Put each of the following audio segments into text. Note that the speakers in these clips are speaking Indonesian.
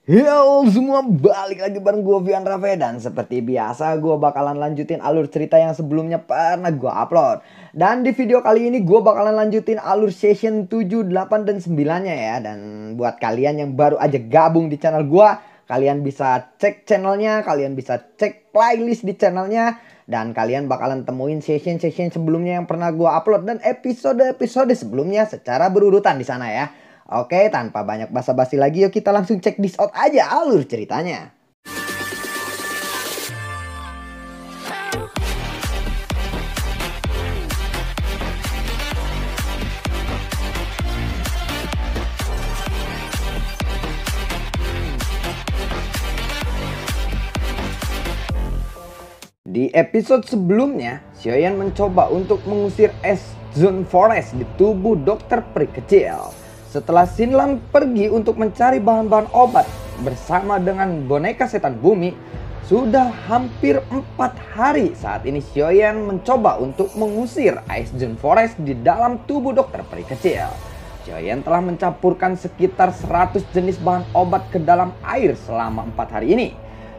Yo semua, balik lagi bareng gue Vian Raffe. Dan seperti biasa gue bakalan lanjutin alur cerita yang sebelumnya pernah gue upload. Dan di video kali ini gue bakalan lanjutin alur session 7, 8, dan 9 nya ya. Dan buat kalian yang baru aja gabung di channel gue, kalian bisa cek channelnya, kalian bisa cek playlist di channelnya. Dan kalian bakalan temuin session-session sebelumnya yang pernah gue upload dan episode-episode sebelumnya secara berurutan di sana ya. Oke, tanpa banyak basa-basi lagi, yuk kita langsung cek this out aja alur ceritanya. Di episode sebelumnya, Xiaoyan mencoba untuk mengusir es Zone Forest di tubuh dokter peri kecil. Setelah Xinlan pergi untuk mencari bahan-bahan obat bersama dengan boneka setan bumi, sudah hampir 4 hari saat ini Xiaoyan mencoba untuk mengusir Ice Zone Forest di dalam tubuh dokter peri kecil. Xiaoyan telah mencampurkan sekitar 100 jenis bahan obat ke dalam air selama 4 hari ini.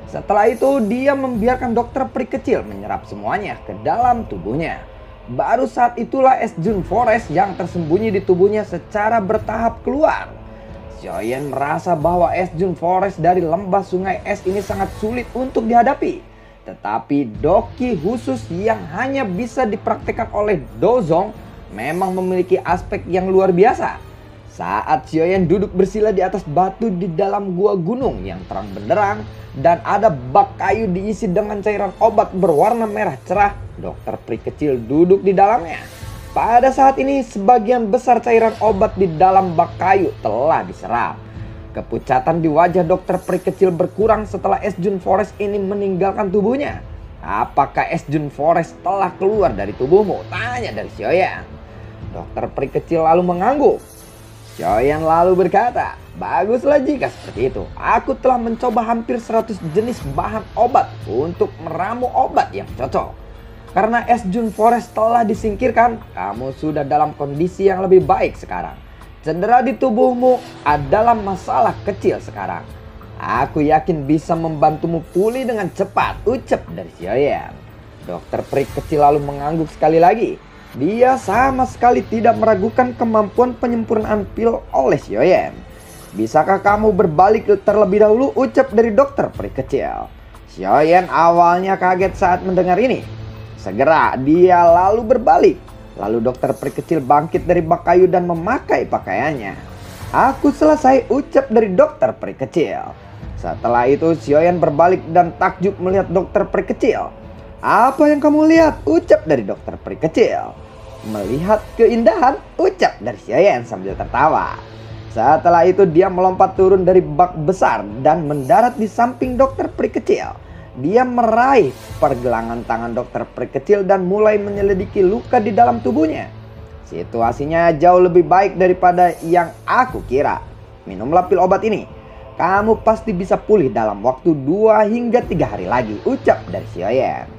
Setelah itu dia membiarkan dokter peri kecil menyerap semuanya ke dalam tubuhnya. Baru saat itulah es Zone Forest yang tersembunyi di tubuhnya secara bertahap keluar. Xiaoyan merasa bahwa es Zone Forest dari lembah sungai es ini sangat sulit untuk dihadapi. Tetapi doki khusus yang hanya bisa dipraktikkan oleh Dozong memang memiliki aspek yang luar biasa. Saat Xiaoyan duduk bersila di atas batu di dalam gua gunung yang terang benderang dan ada bak kayu diisi dengan cairan obat berwarna merah cerah, dokter peri kecil duduk di dalamnya. Pada saat ini sebagian besar cairan obat di dalam bak kayu telah diserap. Kepucatan di wajah dokter peri kecil berkurang setelah es Zone Forest ini meninggalkan tubuhnya. Apakah es Zone Forest telah keluar dari tubuhmu? Tanya dari Xiaoyan. Dokter peri kecil lalu mengangguk. Xiaoyan lalu berkata, baguslah jika seperti itu. Aku telah mencoba hampir 100 jenis bahan obat untuk meramu obat yang cocok. Karena es Zone Forest telah disingkirkan, kamu sudah dalam kondisi yang lebih baik sekarang. Cedera di tubuhmu adalah masalah kecil sekarang. Aku yakin bisa membantumu pulih dengan cepat, ucap dari Xiaoyan. Dokter peri kecil lalu mengangguk sekali lagi. Dia sama sekali tidak meragukan kemampuan penyempurnaan pil oleh Xiaoyan. Bisakah kamu berbalik terlebih dahulu, ucap dari dokter peri kecil. Xiaoyan awalnya kaget saat mendengar ini. Segera dia lalu berbalik. Lalu dokter peri kecil bangkit dari bak kayu dan memakai pakaiannya. Aku selesai, ucap dari dokter peri kecil. Setelah itu Xiaoyan berbalik dan takjub melihat dokter peri kecil. Apa yang kamu lihat, ucap dari dokter peri kecil. Melihat keindahan, ucap dari Xiaoyan sambil tertawa. Setelah itu dia melompat turun dari bak besar dan mendarat di samping dokter peri kecil. Dia meraih pergelangan tangan dokter peri kecil dan mulai menyelidiki luka di dalam tubuhnya. Situasinya jauh lebih baik daripada yang aku kira. Minumlah pil obat ini. Kamu pasti bisa pulih dalam waktu 2 hingga 3 hari lagi, ucap dari Xiaoyan.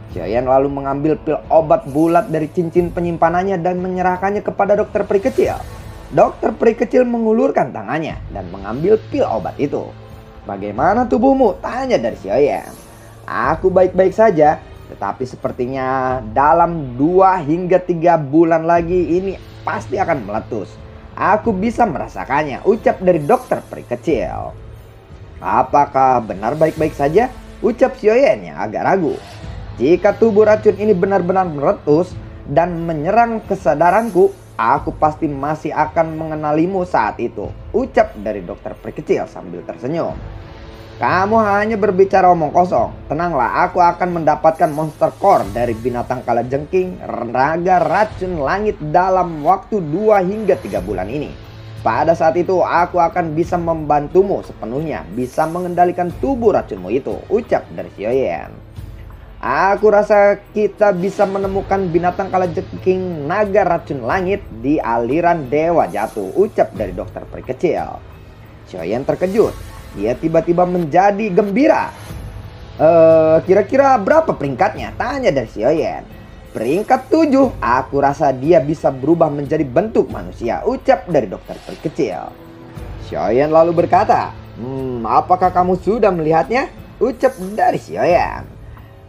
Xiaoyan lalu mengambil pil obat bulat dari cincin penyimpanannya dan menyerahkannya kepada dokter peri kecil. Dokter peri kecil mengulurkan tangannya dan mengambil pil obat itu. Bagaimana tubuhmu? Tanya dari Xiaoyan. Aku baik-baik saja, tetapi sepertinya dalam 2 hingga 3 bulan lagi ini pasti akan meletus. Aku bisa merasakannya, ucap dari dokter peri kecil. Apakah benar baik-baik saja? Ucap Xiaoyan yang agak ragu. Jika tubuh racun ini benar-benar meletus dan menyerang kesadaranku, aku pasti masih akan mengenalimu saat itu, ucap dari dokter peri kecil sambil tersenyum. Kamu hanya berbicara omong kosong. Tenanglah, aku akan mendapatkan monster core dari binatang kalajengking naga racun langit dalam waktu 2 hingga 3 bulan ini. Pada saat itu aku akan bisa membantumu sepenuhnya bisa mengendalikan tubuh racunmu itu, ucap dari Xiaoyan. Aku rasa kita bisa menemukan binatang kalajengking naga racun langit di aliran dewa jatuh, ucap dari dokter peri kecil. Xiaoyan terkejut. Dia tiba-tiba menjadi gembira. Kira-kira berapa peringkatnya? Tanya dari Xiaoyan. Peringkat 7. Aku rasa dia bisa berubah menjadi bentuk manusia, ucap dari dokter peri kecil. Xiaoyan lalu berkata, Apakah kamu sudah melihatnya? Ucap dari Xiaoyan.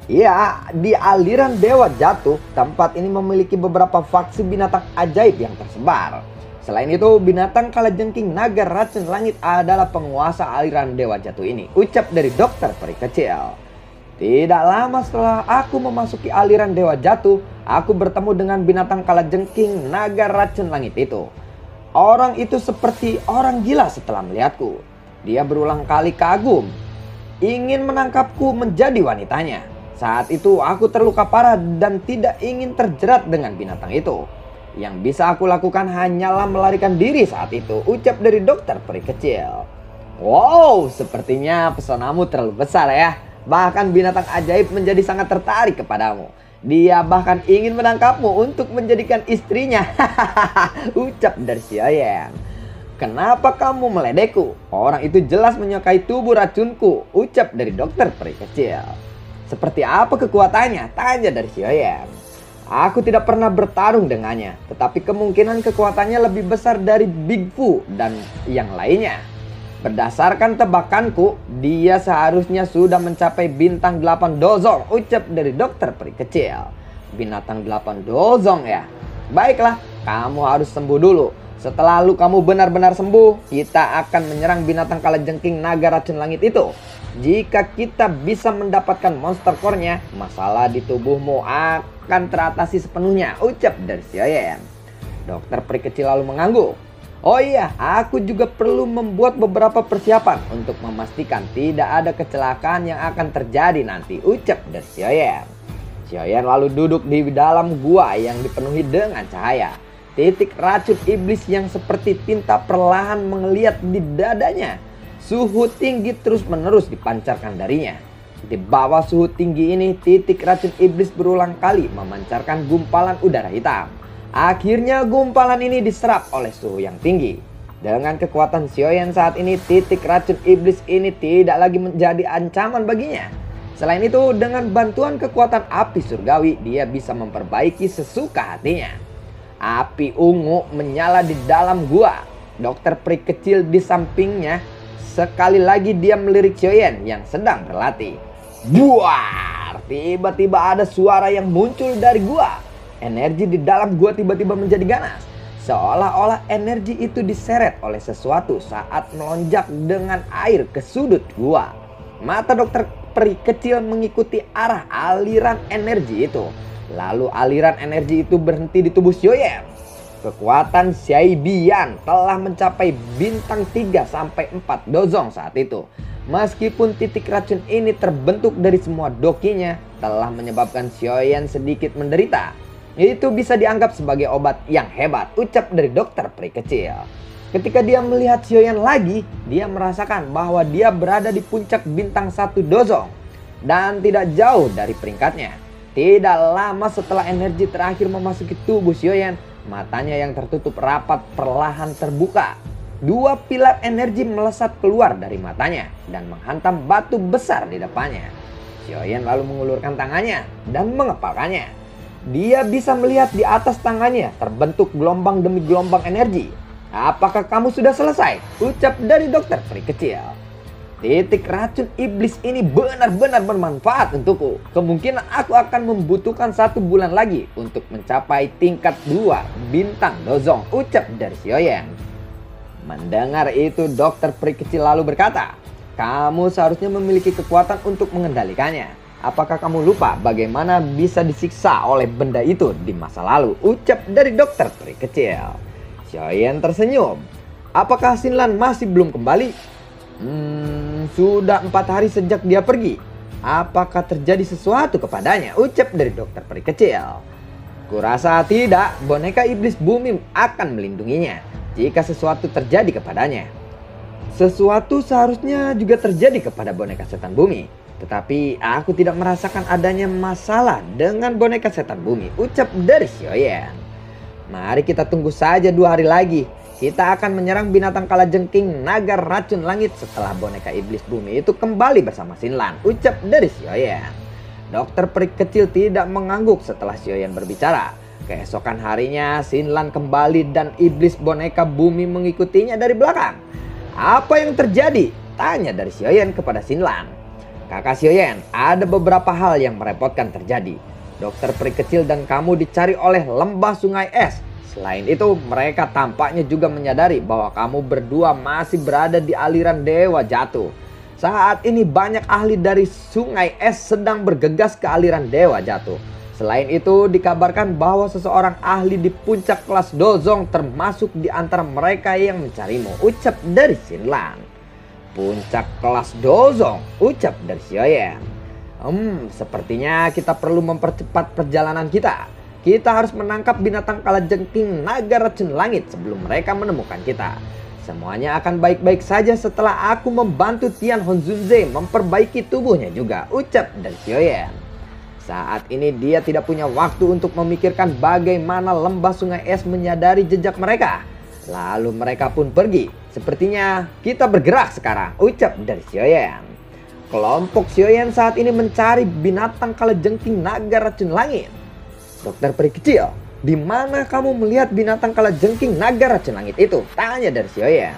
Ya, di aliran Dewa Jatuh, tempat ini memiliki beberapa faksi binatang ajaib yang tersebar. Selain itu, binatang kalajengking naga racun langit adalah penguasa aliran Dewa Jatuh ini. Ucap dari dokter peri kecil. Tidak lama setelah aku memasuki aliran Dewa Jatuh, aku bertemu dengan binatang kalajengking naga racun langit itu. Orang itu seperti orang gila setelah melihatku. Dia berulang kali kagum, ingin menangkapku menjadi wanitanya. Saat itu aku terluka parah dan tidak ingin terjerat dengan binatang itu. Yang bisa aku lakukan hanyalah melarikan diri saat itu. Ucap dari dokter peri kecil. Wow, sepertinya pesonamu terlalu besar ya. Bahkan binatang ajaib menjadi sangat tertarik kepadamu. Dia bahkan ingin menangkapmu untuk menjadikan istrinya. Ucap dari Xiaoyan. Kenapa kamu meledekku? Orang itu jelas menyukai tubuh racunku. Ucap dari dokter peri kecil. Seperti apa kekuatannya? Tanya dari Xiaoyan. Aku tidak pernah bertarung dengannya, tetapi kemungkinan kekuatannya lebih besar dari Big Fu dan yang lainnya. Berdasarkan tebakanku, dia seharusnya sudah mencapai bintang 8 dozong. Ucap dari dokter peri kecil. Bintang 8 dozong ya? Baiklah, kamu harus sembuh dulu. Setelah kamu benar-benar sembuh, kita akan menyerang binatang kalajengking naga racun langit itu. Jika kita bisa mendapatkan monster core-nya, masalah di tubuhmu akan teratasi sepenuhnya. Ucap dari Xiaoyan. Dokter peri kecil lalu mengangguk. Oh iya, aku juga perlu membuat beberapa persiapan untuk memastikan tidak ada kecelakaan yang akan terjadi nanti. Ucap dari Xiaoyan. Xiaoyan lalu duduk di dalam gua yang dipenuhi dengan cahaya. Titik racun iblis yang seperti tinta perlahan mengeliat di dadanya. Suhu tinggi terus-menerus dipancarkan darinya. Di bawah suhu tinggi ini, titik racun iblis berulang kali memancarkan gumpalan udara hitam. Akhirnya gumpalan ini diserap oleh suhu yang tinggi. Dengan kekuatan Xiaoyan saat ini, titik racun iblis ini tidak lagi menjadi ancaman baginya. Selain itu, dengan bantuan kekuatan api surgawi, dia bisa memperbaiki sesuka hatinya. Api ungu menyala di dalam gua. Dokter peri kecil di sampingnya. Sekali lagi dia melirik Xiaoyan yang sedang berlatih. Buar! Tiba-tiba ada suara yang muncul dari gua. Energi di dalam gua tiba-tiba menjadi ganas. Seolah-olah energi itu diseret oleh sesuatu saat melonjak dengan air ke sudut gua. Mata dokter peri kecil mengikuti arah aliran energi itu. Lalu aliran energi itu berhenti di tubuh Xiaoyan. Kekuatan Xiaoyan telah mencapai bintang 3 sampai 4 dozong saat itu. Meskipun titik racun ini terbentuk dari semua dokinya, telah menyebabkan Xiaoyan sedikit menderita. Itu bisa dianggap sebagai obat yang hebat. Ucap dari dokter peri kecil. Ketika dia melihat Xiaoyan lagi, dia merasakan bahwa dia berada di puncak bintang 1 dozong. Dan tidak jauh dari peringkatnya. Tidak lama setelah energi terakhir memasuki tubuh Xiaoyan, matanya yang tertutup rapat perlahan terbuka. 2 pilar energi melesat keluar dari matanya dan menghantam batu besar di depannya. Xiaoyan lalu mengulurkan tangannya dan mengepalkannya. Dia bisa melihat di atas tangannya terbentuk gelombang demi gelombang energi. Apakah kamu sudah selesai? Ucap dari dokter peri kecil. Titik racun iblis ini benar-benar bermanfaat untukku. Kemungkinan aku akan membutuhkan 1 bulan lagi untuk mencapai tingkat 2 bintang dozong. Ucap dari Xiaoyan. Mendengar itu, dokter peri kecil lalu berkata, kamu seharusnya memiliki kekuatan untuk mengendalikannya. Apakah kamu lupa bagaimana bisa disiksa oleh benda itu di masa lalu? Ucap dari dokter peri kecil. Xiaoyan tersenyum. Apakah Xinlan masih belum kembali? Sudah 4 hari sejak dia pergi. Apakah terjadi sesuatu kepadanya? Ucap dari dokter peri kecil. Kurasa tidak, boneka iblis bumi akan melindunginya jika sesuatu terjadi kepadanya. Sesuatu seharusnya juga terjadi kepada boneka setan bumi. Tetapi aku tidak merasakan adanya masalah dengan boneka setan bumi. Ucap dari Xiaoyan. Mari kita tunggu saja 2 hari lagi. Kita akan menyerang binatang kalajengking naga racun langit setelah boneka iblis bumi itu kembali bersama Xinlan. Ucap dari Xiaoyan. Dokter peri kecil tidak mengangguk setelah Xiaoyan berbicara. Keesokan harinya Xinlan kembali dan iblis boneka bumi mengikutinya dari belakang. Apa yang terjadi? Tanya dari Xiaoyan kepada Xinlan. Kakak Xiaoyan, ada beberapa hal yang merepotkan terjadi. Dokter peri kecil dan kamu dicari oleh lembah sungai es. Selain itu, mereka tampaknya juga menyadari bahwa kamu berdua masih berada di aliran Dewa Jatuh. Saat ini banyak ahli dari sungai es sedang bergegas ke aliran Dewa Jatuh. Selain itu, dikabarkan bahwa seseorang ahli di puncak kelas Dozong termasuk di antara mereka yang mencarimu, ucap dari Xinlan. Puncak kelas Dozong, ucap dari Xiaoyan. Sepertinya kita perlu mempercepat perjalanan kita. Kita harus menangkap binatang kalajengking naga racun langit sebelum mereka menemukan kita. Semuanya akan baik-baik saja setelah aku membantu Tian Honzunze memperbaiki tubuhnya juga, ucap dari Xiaoyan. Saat ini dia tidak punya waktu untuk memikirkan bagaimana lembah sungai es menyadari jejak mereka. Lalu mereka pun pergi. Sepertinya kita bergerak sekarang, ucap dari Xiaoyan. Kelompok Xiaoyan saat ini mencari binatang kalajengking naga racun langit. Dokter peri kecil, di mana kamu melihat binatang kalajengking naga racun langit itu? Tanya dari Xiaoyan.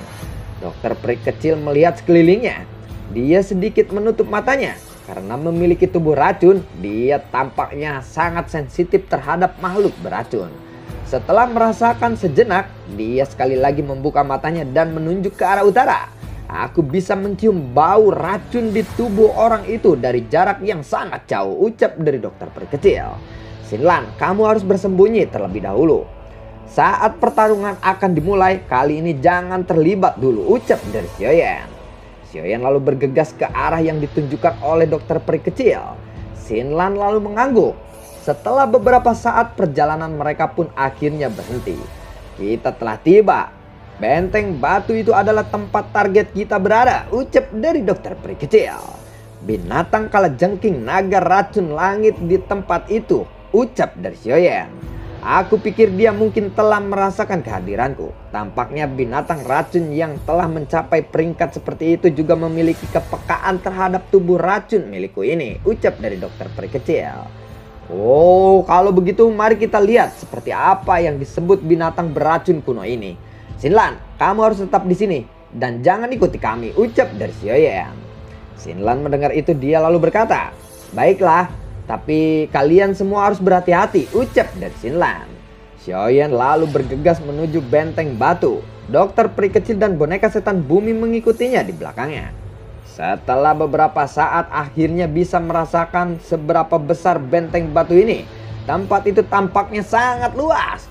Dokter peri kecil melihat sekelilingnya. Dia sedikit menutup matanya. Karena memiliki tubuh racun, dia tampaknya sangat sensitif terhadap makhluk beracun. Setelah merasakan sejenak, dia sekali lagi membuka matanya dan menunjuk ke arah utara. Aku bisa mencium bau racun di tubuh orang itu dari jarak yang sangat jauh, ucap dari dokter peri kecil. Xinlan, kamu harus bersembunyi terlebih dahulu. Saat pertarungan akan dimulai, kali ini jangan terlibat dulu, ucap dari Xiaoyan. Xiaoyan lalu bergegas ke arah yang ditunjukkan oleh dokter peri kecil. Xinlan lalu mengangguk. Setelah beberapa saat perjalanan mereka pun akhirnya berhenti. Kita telah tiba. Benteng batu itu adalah tempat target kita berada, ucap dari dokter peri kecil. Binatang kalajengking naga racun langit di tempat itu, ucap dari Xiaoyan. Aku pikir dia mungkin telah merasakan kehadiranku. Tampaknya binatang racun yang telah mencapai peringkat seperti itu juga memiliki kepekaan terhadap tubuh racun milikku ini, ucap dari dokter peri kecil. Oh, kalau begitu mari kita lihat seperti apa yang disebut binatang beracun kuno ini. Xinlan, kamu harus tetap di sini dan jangan ikuti kami, ucap dari Xiaoyan. Xinlan mendengar itu dia lalu berkata, baiklah, tapi kalian semua harus berhati-hati, ucap dari Xinlan. Xiaoyan lalu bergegas menuju benteng batu. Dokter peri kecil dan boneka setan bumi mengikutinya di belakangnya. Setelah beberapa saat akhirnya bisa merasakan seberapa besar benteng batu ini. Tempat itu tampaknya sangat luas.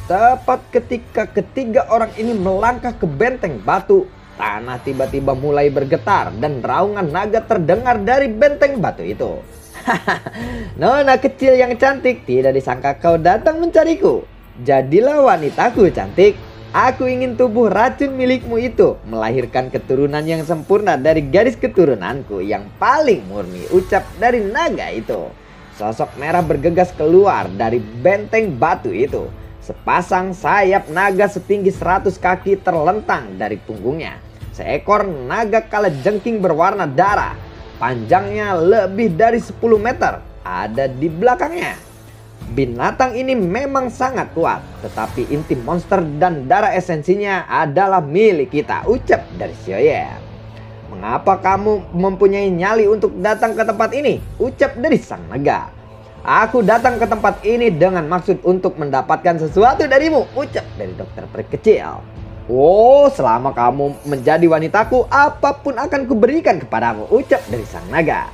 Tepat ketika ketiga orang ini melangkah ke benteng batu, tanah tiba-tiba mulai bergetar dan raungan naga terdengar dari benteng batu itu. Nona kecil yang cantik, tidak disangka kau datang mencariku. Jadilah wanitaku cantik. Aku ingin tubuh racun milikmu itu melahirkan keturunan yang sempurna dari garis keturunanku yang paling murni, ucap dari naga itu. Sosok merah bergegas keluar dari benteng batu itu. Sepasang sayap naga setinggi 100 kaki terlentang dari punggungnya. Seekor naga kalajengking berwarna darah, panjangnya lebih dari 10 meter, ada di belakangnya. Binatang ini memang sangat kuat, tetapi inti monster dan darah esensinya adalah milik kita, ucap dari Xiaoyan. Mengapa kamu mempunyai nyali untuk datang ke tempat ini? Ucap dari sang naga. Aku datang ke tempat ini dengan maksud untuk mendapatkan sesuatu darimu, ucap dari dokter peri kecil. Oh, selama kamu menjadi wanitaku, apapun akan kuberikan kepadamu, ucap dari sang naga.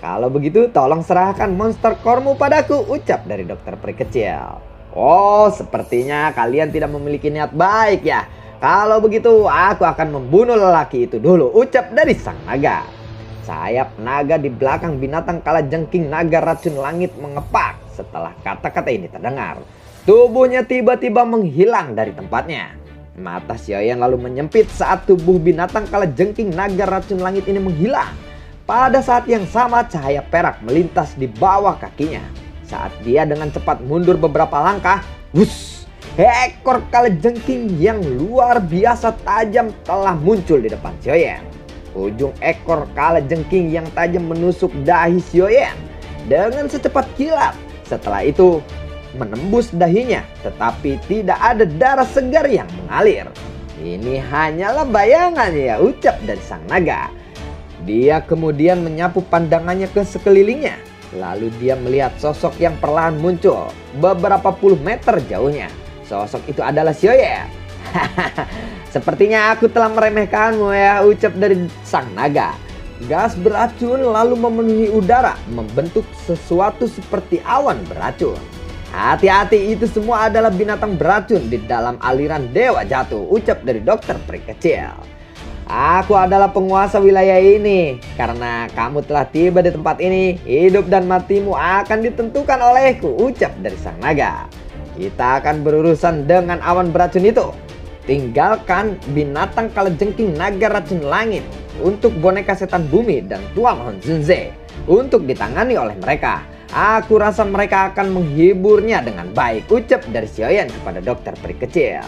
Kalau begitu tolong serahkan monster kormu padaku, ucap dari dokter peri kecil. Oh, sepertinya kalian tidak memiliki niat baik ya. Kalau begitu aku akan membunuh lelaki itu dulu, ucap dari sang naga. Sayap naga di belakang binatang kalajengking naga racun langit mengepak setelah kata-kata ini terdengar. Tubuhnya tiba-tiba menghilang dari tempatnya. Mata Xiaoyan lalu menyempit saat tubuh binatang kalajengking naga racun langit ini menghilang. Pada saat yang sama cahaya perak melintas di bawah kakinya. Saat dia dengan cepat mundur beberapa langkah, wuss, ekor kalajengking yang luar biasa tajam telah muncul di depan Xiaoyan. Ujung ekor kalajengking yang tajam menusuk dahi Xiaoyan dengan secepat kilat. Setelah itu menembus dahinya, tetapi tidak ada darah segar yang mengalir. Ini hanyalah bayangan ya, ucap dari sang naga. Dia kemudian menyapu pandangannya ke sekelilingnya. Lalu dia melihat sosok yang perlahan muncul beberapa puluh meter jauhnya. Sosok itu adalah Xiaoyan. Sepertinya aku telah meremehkanmu ya, ucap dari sang naga. Gas beracun lalu memenuhi udara, membentuk sesuatu seperti awan beracun. Hati-hati, itu semua adalah binatang beracun di dalam aliran Dewa Jatuh, ucap dari dokter peri kecil. Aku adalah penguasa wilayah ini. Karena kamu telah tiba di tempat ini, hidup dan matimu akan ditentukan olehku, ucap dari sang naga. Kita akan berurusan dengan awan beracun itu. Tinggalkan binatang kalajengking naga racun langit untuk boneka setan bumi dan Tuan Honzunze untuk ditangani oleh mereka. Aku rasa mereka akan menghiburnya dengan baik, ucap dari Xiaoyan kepada dokter peri kecil.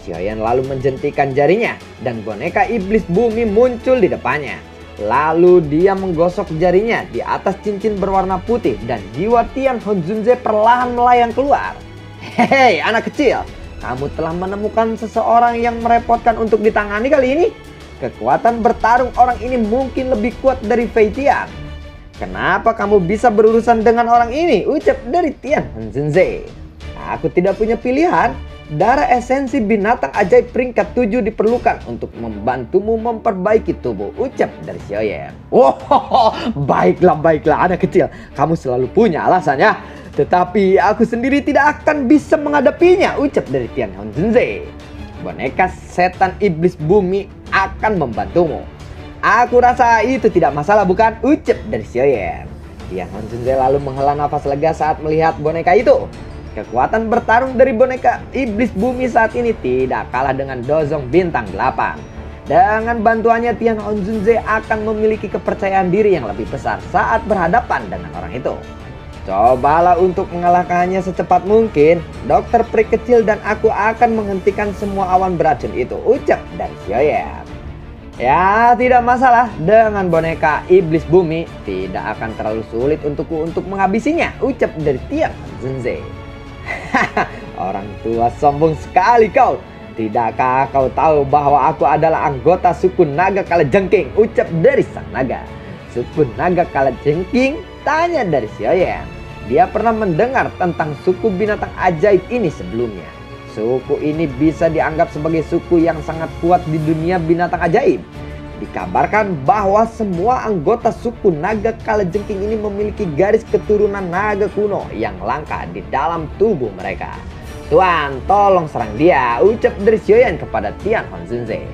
Xiaoyan lalu menjentikan jarinya dan boneka iblis bumi muncul di depannya. Lalu dia menggosok jarinya di atas cincin berwarna putih dan jiwa Tian Honzunze perlahan melayang keluar. Hei anak kecil, kamu telah menemukan seseorang yang merepotkan untuk ditangani kali ini. Kekuatan bertarung orang ini mungkin lebih kuat dari Fei Tian. Kenapa kamu bisa berurusan dengan orang ini? Ucap dari Tian Honzunze. Aku tidak punya pilihan. Darah esensi binatang ajaib peringkat 7 diperlukan untuk membantumu memperbaiki tubuh, ucap dari Xiaoyan. Oh, baiklah anak kecil. Kamu selalu punya alasannya. Tetapi aku sendiri tidak akan bisa menghadapinya, ucap dari Tian Honzunze. Boneka setan iblis bumi akan membantumu. Aku rasa itu tidak masalah bukan, ucap dari Xiaoyan. Tian Honzunze lalu menghela nafas lega saat melihat boneka itu. Kekuatan bertarung dari boneka iblis bumi saat ini tidak kalah dengan Dozong bintang 8. Dengan bantuannya Tian Honzunze akan memiliki kepercayaan diri yang lebih besar saat berhadapan dengan orang itu. Cobalah untuk mengalahkannya secepat mungkin. Dokter peri kecil dan aku akan menghentikan semua awan beracun itu, ucap dari Xiaoyan. Ya, tidak masalah. Dengan boneka iblis bumi tidak akan terlalu sulit untukku untuk menghabisinya, ucap dari Tian Honzunze. Orang tua sombong sekali kau. Tidakkah kau tahu bahwa aku adalah anggota suku naga kalajengking, ucap dari sang naga. Suku naga kalajengking? Tanya dari Xiaoyan. Dia pernah mendengar tentang suku binatang ajaib ini sebelumnya. Suku ini bisa dianggap sebagai suku yang sangat kuat di dunia binatang ajaib. Dikabarkan bahwa semua anggota suku naga kalajengking ini memiliki garis keturunan naga kuno yang langka di dalam tubuh mereka. Tuan, tolong serang dia, ucap dari Xiaoyan kepada Tian Honzunze.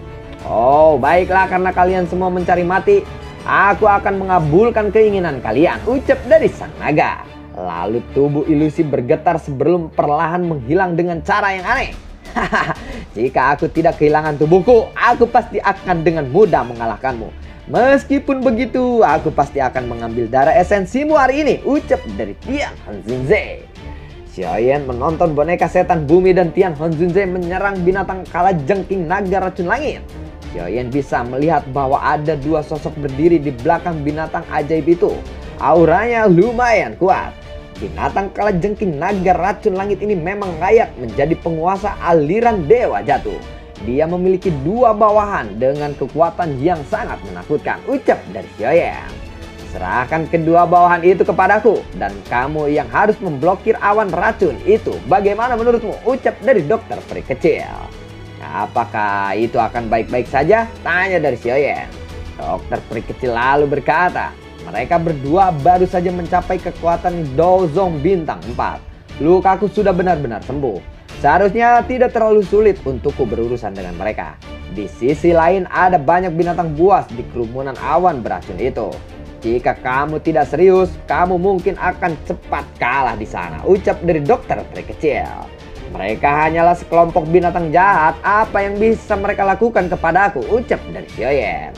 Oh, baiklah, karena kalian semua mencari mati, aku akan mengabulkan keinginan kalian, ucap dari sang naga. Lalu tubuh ilusi bergetar sebelum perlahan menghilang dengan cara yang aneh. Jika aku tidak kehilangan tubuhku, aku pasti akan dengan mudah mengalahkanmu. Meskipun begitu, aku pasti akan mengambil darah esensimu hari ini, ucap dari Tian Honzunze. Xiaoyan menonton boneka setan bumi dan Tian Honzunze menyerang binatang kalajengking naga racun langit. Xiaoyan bisa melihat bahwa ada dua sosok berdiri di belakang binatang ajaib itu. Auranya lumayan kuat. Binatang kalajengking naga racun langit ini memang layak menjadi penguasa aliran Dewa Jatuh. Dia memiliki dua bawahan dengan kekuatan yang sangat menakutkan, ucap dari Xiaoyan. Serahkan kedua bawahan itu kepadaku dan kamu yang harus memblokir awan racun itu. Bagaimana menurutmu? Ucap dari dokter peri kecil. Apakah itu akan baik-baik saja? Tanya dari Xiaoyan. Dokter peri kecil lalu berkata, mereka berdua baru saja mencapai kekuatan Dozong bintang 4. Lukaku sudah benar-benar sembuh. Seharusnya tidak terlalu sulit untukku berurusan dengan mereka. Di sisi lain ada banyak binatang buas di kerumunan awan beracun itu. Jika kamu tidak serius, kamu mungkin akan cepat kalah di sana, ucap dari dokter peri kecil. Mereka hanyalah sekelompok binatang jahat. Apa yang bisa mereka lakukan kepadaku? Ucap dari Xiaoyan.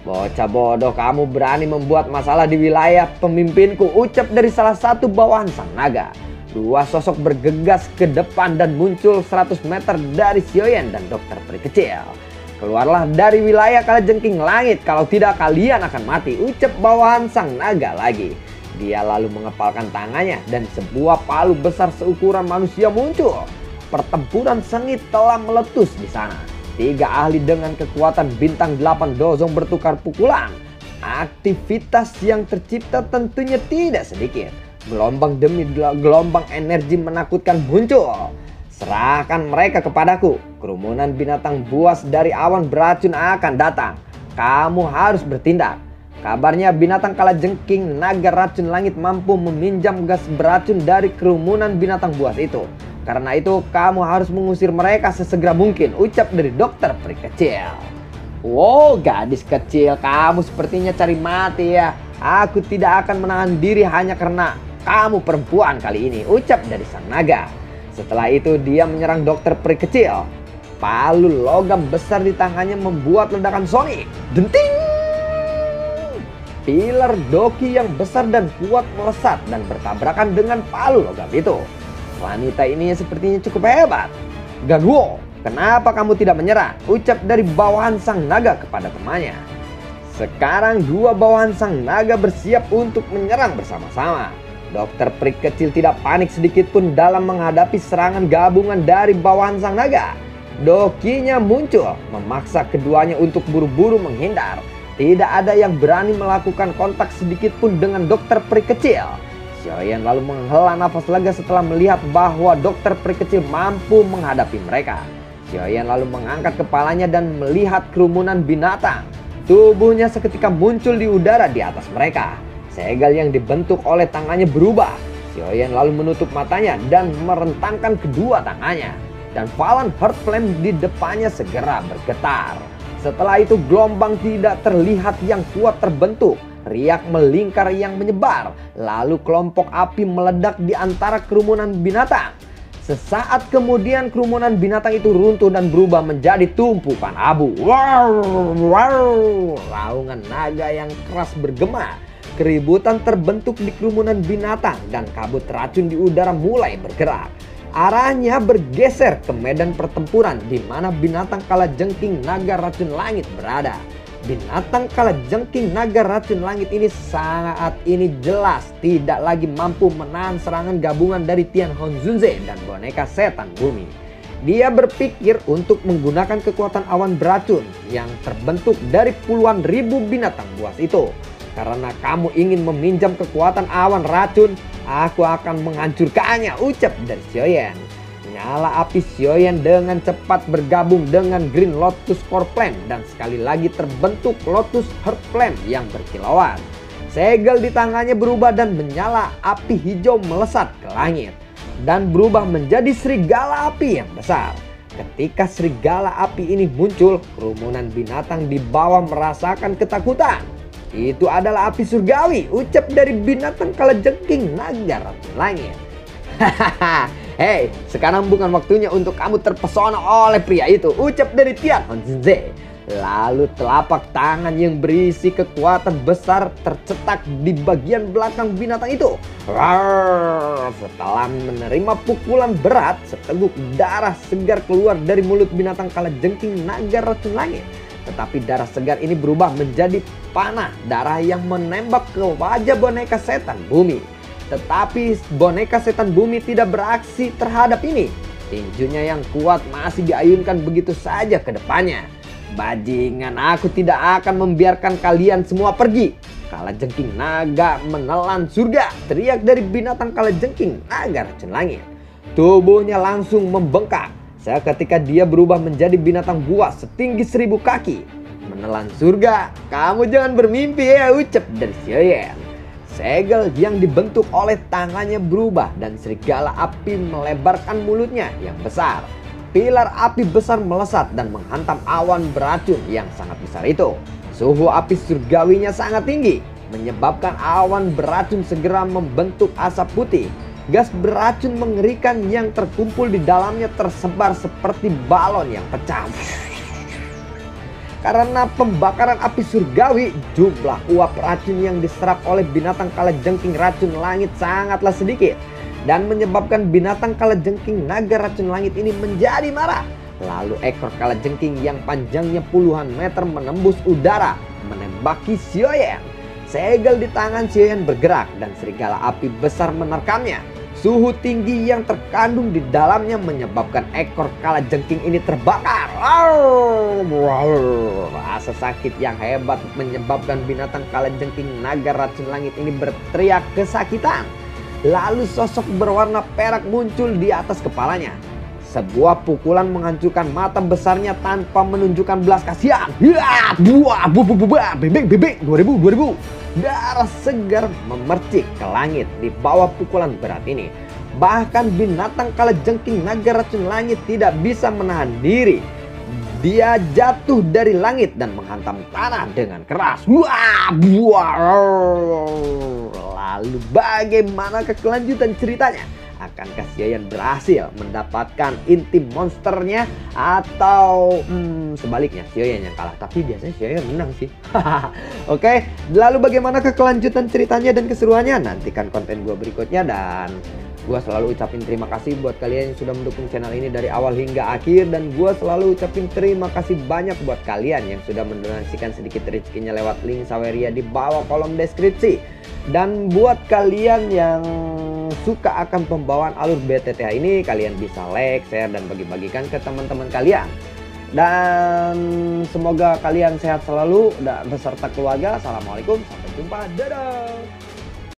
Bocah bodoh, kamu berani membuat masalah di wilayah pemimpinku, ucap dari salah satu bawahan sang naga. Dua sosok bergegas ke depan dan muncul 100 meter dari Xiaoyan dan dokter peri kecil. Keluarlah dari wilayah kalajengking langit, kalau tidak kalian akan mati, ucap bawahan sang naga lagi. Dia lalu mengepalkan tangannya dan sebuah palu besar seukuran manusia muncul. Pertempuran sengit telah meletus di sana. Tiga ahli dengan kekuatan bintang 8 dozong bertukar pukulan. Aktivitas yang tercipta tentunya tidak sedikit. Gelombang demi gelombang energi menakutkan muncul. Serahkan mereka kepadaku. Kerumunan binatang buas dari awan beracun akan datang. Kamu harus bertindak. Kabarnya binatang kalajengking naga racun langit mampu meminjam gas beracun dari kerumunan binatang buas itu. Karena itu kamu harus mengusir mereka sesegera mungkin, ucap dari dokter peri kecil. Wow, gadis kecil, kamu sepertinya cari mati ya. Aku tidak akan menahan diri hanya karena kamu perempuan kali ini, ucap dari sang naga. Setelah itu dia menyerang dokter peri kecil. Palu logam besar di tangannya membuat ledakan sonik. Denting! Pilar doki yang besar dan kuat melesat dan bertabrakan dengan palu logam itu. Wanita ini sepertinya cukup hebat. Gaguo, kenapa kamu tidak menyerah? Ucap dari bawahan sang naga kepada temannya. Sekarang dua bawahan sang naga bersiap untuk menyerang bersama-sama. Dokter peri kecil tidak panik sedikit pun dalam menghadapi serangan gabungan dari bawahan sang naga. Dokinya muncul, memaksa keduanya untuk buru-buru menghindar. Tidak ada yang berani melakukan kontak sedikit pun dengan dokter peri kecil. Xiaoyan lalu menghela nafas lega setelah melihat bahwa dokter peri kecil mampu menghadapi mereka. Xiaoyan lalu mengangkat kepalanya dan melihat kerumunan binatang. Tubuhnya seketika muncul di udara di atas mereka. Segel yang dibentuk oleh tangannya berubah. Xiaoyan lalu menutup matanya dan merentangkan kedua tangannya. Dan Falan Heart Flame di depannya segera bergetar. Setelah itu gelombang tidak terlihat yang kuat terbentuk. Riak melingkar yang menyebar. Lalu kelompok api meledak di antara kerumunan binatang. Sesaat kemudian kerumunan binatang itu runtuh dan berubah menjadi tumpukan abu. Wow, wow. Raungan naga yang keras bergema. Keributan terbentuk di kerumunan binatang dan kabut racun di udara mulai bergerak. Arahnya bergeser ke medan pertempuran di mana binatang kalajengking naga racun langit berada. Binatang kalajengking naga racun langit ini saat ini jelas tidak lagi mampu menahan serangan gabungan dari Tian Honzunze dan boneka setan bumi. Dia berpikir untuk menggunakan kekuatan awan beracun yang terbentuk dari puluhan ribu binatang buas itu. Karena kamu ingin meminjam kekuatan awan racun, aku akan menghancurkannya, ucap dari Xiaoyan. Nyala api Xiaoyan dengan cepat bergabung dengan Green Lotus Core Flame dan sekali lagi terbentuk Lotus Heart Flame yang berkilauan. Segel di tangannya berubah dan menyala, api hijau melesat ke langit dan berubah menjadi serigala api yang besar. Ketika serigala api ini muncul, kerumunan binatang di bawah merasakan ketakutan. Itu adalah api surgawi, ucap dari binatang kalajengking naga racun langit. Hahaha, hei, sekarang bukan waktunya untuk kamu terpesona oleh pria itu, ucap dari Tian Honzunze. Lalu telapak tangan yang berisi kekuatan besar tercetak di bagian belakang binatang itu. Rawr, setelah menerima pukulan berat, seteguk darah segar keluar dari mulut binatang kalajengking naga racun langit. Tetapi darah segar ini berubah menjadi panah darah yang menembak ke wajah boneka setan bumi. Tetapi boneka setan bumi tidak beraksi terhadap ini. Tinjunya yang kuat masih diayunkan begitu saja ke depannya. Bajingan, aku tidak akan membiarkan kalian semua pergi. Kalajengking naga menelan surga, teriak dari binatang kalajengking naga racun langit. Tubuhnya langsung membengkak. Seketika dia berubah menjadi binatang buas setinggi 1000 kaki. Menelan surga, kamu jangan bermimpi ya, ucap dari Xiaoyan. Segel yang dibentuk oleh tangannya berubah dan serigala api melebarkan mulutnya yang besar. Pilar api besar melesat dan menghantam awan beracun yang sangat besar itu. Suhu api surgawinya sangat tinggi, menyebabkan awan beracun segera membentuk asap putih. Gas beracun mengerikan yang terkumpul di dalamnya tersebar seperti balon yang pecah. Karena pembakaran api surgawi, jumlah uap racun yang diserap oleh binatang kalajengking racun langit sangatlah sedikit. Dan menyebabkan binatang kalajengking naga racun langit ini menjadi marah. Lalu ekor kalajengking yang panjangnya puluhan meter menembus udara, menembaki Xiaoyan. Segel di tangan Xiaoyan bergerak dan serigala api besar menerkamnya. Suhu tinggi yang terkandung di dalamnya menyebabkan ekor kalajengking ini terbakar. Rasa sakit yang hebat menyebabkan binatang kalajengking naga racun langit ini berteriak kesakitan. Lalu sosok berwarna perak muncul di atas kepalanya. Sebuah pukulan menghancurkan mata besarnya tanpa menunjukkan belas kasihan. Bebek 2000. Darah segar memercik ke langit di bawah pukulan berat ini. Bahkan binatang kalajengking naga racun langit tidak bisa menahan diri. Dia jatuh dari langit dan menghantam tanah dengan keras. Lalu bagaimana kelanjutan ceritanya? Akankah Xiaoyan berhasil mendapatkan inti monsternya atau sebaliknya Xiaoyan yang kalah? Tapi biasanya Xiaoyan menang sih. Oke, lalu bagaimana kelanjutan ceritanya dan keseruannya? Nantikan konten gue berikutnya, dan gue selalu ucapin terima kasih buat kalian yang sudah mendukung channel ini dari awal hingga akhir. Dan gue selalu ucapin terima kasih banyak buat kalian yang sudah mendonasikan sedikit rezekinya lewat link Saweria di bawah kolom deskripsi. Dan buat kalian yang suka akan pembawaan alur BTTH ini, kalian bisa like, share, dan bagi-bagikan ke teman-teman kalian. Dan semoga kalian sehat selalu dan beserta keluarga. Assalamualaikum, sampai jumpa, dadah.